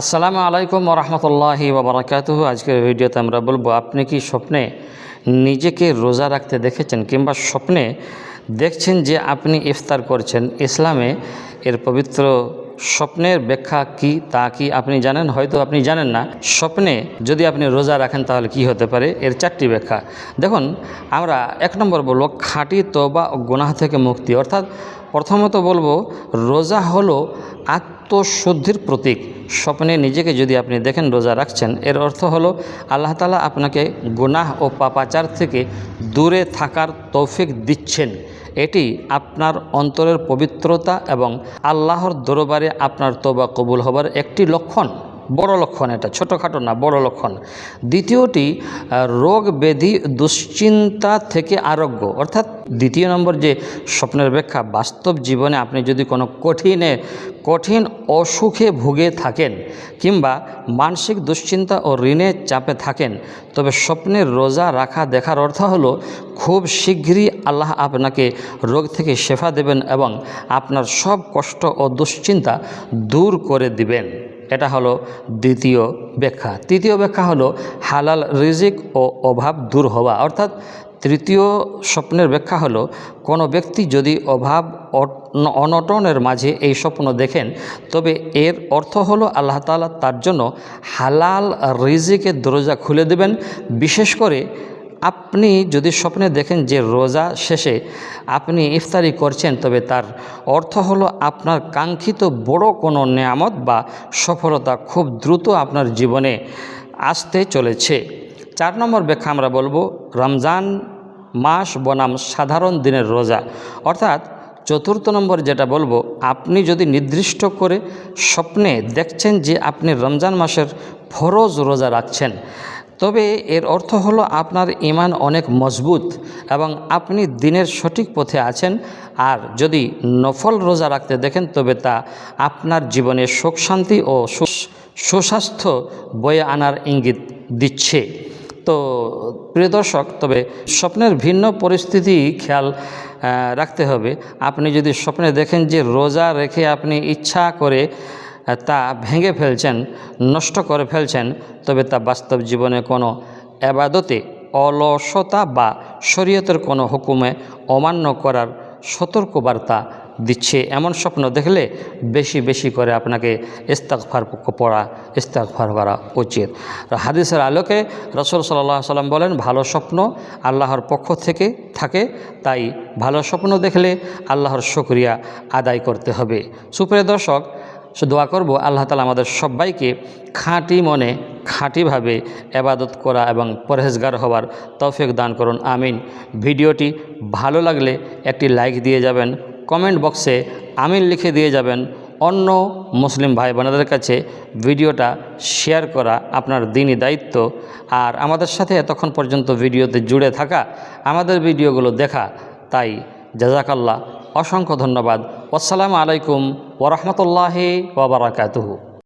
আসসালামু আলাইকুম ওরহমতুল্লাহি ওয়াবারাকাতুহু। আজকের ভিডিওতে আমরা বলবো, আপনি কি স্বপ্নে নিজেকে রোজা রাখতে দেখেছেন কিংবা স্বপ্নে দেখছেন যে আপনি ইফতার করছেন? ইসলামে এর পবিত্র স্বপ্নের ব্যাখ্যা কি তা কি আপনি জানেন? হয়তো আপনি জানেন না। স্বপ্নে যদি আপনি রোজা রাখেন তাহলে কি হতে পারে, এর চারটি ব্যাখ্যা। দেখুন, আমরা এক নম্বর বলবো খাঁটি তওবা ও গুনাহ থেকে মুক্তি। অর্থাৎ প্রথমত বলবো, রোজা হলো আত্মশুদ্ধির প্রতীক। স্বপ্নে নিজেকে যদি আপনি দেখেন রোজা রাখছেন, এর অর্থ হলো আল্লাহ তাআলা আপনাকে গুনাহ ও পাপাচার থেকে দূরে থাকার তৌফিক দিচ্ছেন। এটি আপনার অন্তরের পবিত্রতা এবং আল্লাহর দরবারে আপনার তওবা কবুল হবার একটি লক্ষণ, বড় লক্ষণ। এটা ছোটোখাটো না, বড় লক্ষণ। দ্বিতীয়টি রোগ ব্যাধি দুশ্চিন্তা থেকে আরোগ্য। অর্থাৎ দ্বিতীয় নম্বর যে স্বপ্নের ব্যাখ্যা, বাস্তব জীবনে আপনি যদি কোনো কঠিন অসুখে ভুগে থাকেন কিংবা মানসিক দুশ্চিন্তা ও ঋণের চাপে থাকেন, তবে স্বপ্নের রোজা রাখা দেখার অর্থ হলো খুব শীঘ্রই আল্লাহ আপনাকে রোগ থেকে শেফা দেবেন এবং আপনার সব কষ্ট ও দুশ্চিন্তা দূর করে দিবেন। এটা হলো দ্বিতীয় ব্যাখ্যা। তৃতীয় ব্যাখ্যা হলো হালাল রিজিক ও অভাব দূর হওয়া। অর্থাৎ তৃতীয় স্বপ্নের ব্যাখ্যা হলো, কোনো ব্যক্তি যদি অভাব অনটনের মাঝে এই স্বপ্ন দেখেন, তবে এর অর্থ হলো আল্লাহ তাআলা তার জন্য হালাল রিজিকের দরজা খুলে দেবেন। বিশেষ করে আপনি যদি স্বপ্নে দেখেন যে রোজা শেষে আপনি ইফতারি করছেন, তবে তার অর্থ হলো আপনার কাঙ্ক্ষিত বড় কোনো নেয়ামত বা সফলতা খুব দ্রুত আপনার জীবনে আসতে চলেছে। 4 নম্বর ব্যাখ্যা আমরা বলবো, রমজান মাস বনাম সাধারণ দিনের রোজা। অর্থাৎ চতুর্থ নম্বর যেটা বলবো, আপনি যদি নির্দিষ্ট করে স্বপ্নে দেখছেন যে আপনি রমজান মাসের ফরজ রোজা রাখছেন, তবে এর অর্থ হলো আপনার ঈমান অনেক মজবুত এবং আপনি দিনের সঠিক পথে আছেন। আর যদি নফল রোজা রাখতে দেখেন, তবে তা আপনার জীবনে সুখ শান্তি ও সুস্বাস্থ্য বয়ে আনার ইঙ্গিত দিচ্ছে। তো প্রিয় দর্শক, তবে স্বপ্নের ভিন্ন পরিস্থিতি খেয়াল রাখতে হবে। আপনি যদি স্বপ্নে দেখেন যে রোজা রেখে আপনি ইচ্ছা করে তা ভেঙে ফেলছেন, নষ্ট করে ফেলছেন, তবে তা বাস্তব জীবনে কোনো ইবাদতে অলসতা বা শরীয়তের কোনো হুকুমে অমান্য করার সতর্কবার্তা দিচ্ছে। এমন স্বপ্ন দেখলে বেশি বেশি করে আপনাকে ইস্তিগফার করা উচিত। হাদিসের আলোকে রাসূল সাল্লাল্লাহু আলাইহি ওয়াসাল্লাম বলেন, ভালো স্বপ্ন আল্লাহর পক্ষ থেকে থাকে, তাই ভালো স্বপ্ন দেখলে আল্লাহর শুকরিয়া আদায় করতে হবে। সুপ্রিয় দর্শক, দোয়া করব আল্লাহ তাআলা আমাদের সবাইকে খাঁটি মনে খাঁটিভাবে ইবাদত করা এবং পরহেজগার হওয়ার তৌফিক দান করুন, আমিন। ভিডিওটি ভালো লাগলে একটি লাইক দিয়ে যাবেন, কমেন্ট বক্সে আমিন লিখে দিয়ে যাবেন। অন্য মুসলিম ভাই বোনেদের কাছে ভিডিওটা শেয়ার করা আপনার দ্বীনি দায়িত্ব। আর আমাদের সাথে এতক্ষণ পর্যন্ত ভিডিওতে জুড়ে থাকা, আমাদের ভিডিওগুলো দেখা, তাই জাযাকাল্লাহ, অসংখ্য ধন্যবাদ। আসসালামু আলাইকুম ওয়া রাহমাতুল্লাহি ওয়া বারাকাতুহু।